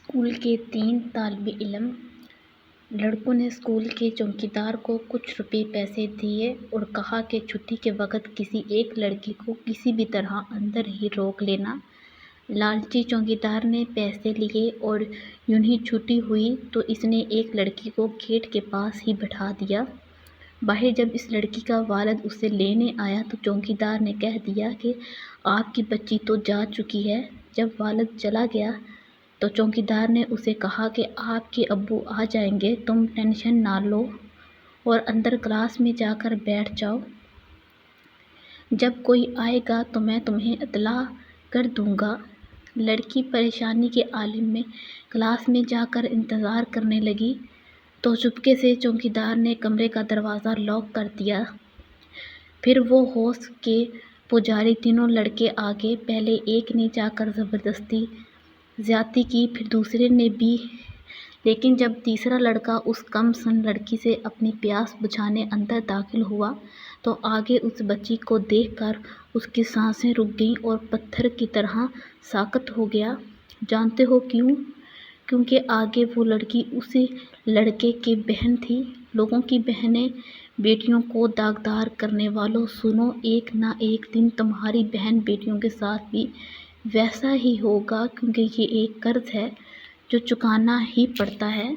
School کے 3 طالب علم لڑکوں نے اسکول کے چوکیدار کو کچھ روپے پیسے دیے اور کہا کہ چھٹی کے وقت کسی ایک لڑکی کو کسی بھی طرح اندر ہی روک لینا۔ لالچی چوکیدار نے پیسے لیے اور یوں ہی چھٹی ہوئی تو اس نے ایک لڑکی کو گیٹ کے پاس ہی بٹھا دیا۔ باہر جب اس لڑکی کا والد اسے لینے آیا تو چوکیدار نے کہہ دیا کہ آپ کی بچی تو جا چکی ہے۔ جب والد چلا گیا تو چوکیدار نے اسے کہا کہ آپ کے ابو آ جائیں گے، تم ٹینشن نہ لو اور اندر کلاس میں جا کر بیٹھ جاؤ۔ جب کوئی آئے گا تو میں تمہیں اطلاع کر دوں گا۔ لڑکی پریشانی کے عالم میں کلاس میں جا کر انتظار کرنے لگی تو چپکے سے چوکیدار نے کمرے کا دروازہ لاک کر دیا۔ پھر وہ ہوش کے پجاری تینوں لڑکے آ گئے۔ پہلے ایک نے جا کر زبردستی زیادتی کی، پھر دوسرے نے بھی، لیکن جب تیسرا لڑکا اس کم سن لڑکی سے اپنی پیاس بجھانے اندر داخل ہوا تو آگے اس بچی کو دیکھ کر اس کی سانسیں رک گئیں اور پتھر کی طرح ساکت ہو گیا۔ جانتے ہو کیوں؟ کیونکہ آگے وہ لڑکی اسی لڑکے کی بہن تھی۔ لوگوں کی بہنیں بیٹیوں کو داغدار کرنے والوں، سنو، ایک نہ ایک دن تمہاری بہن بیٹیوں کے ساتھ بھی ویسا ہی ہوگا، کیونکہ یہ ایک قرض ہے جو چکانا ہی پڑتا ہے۔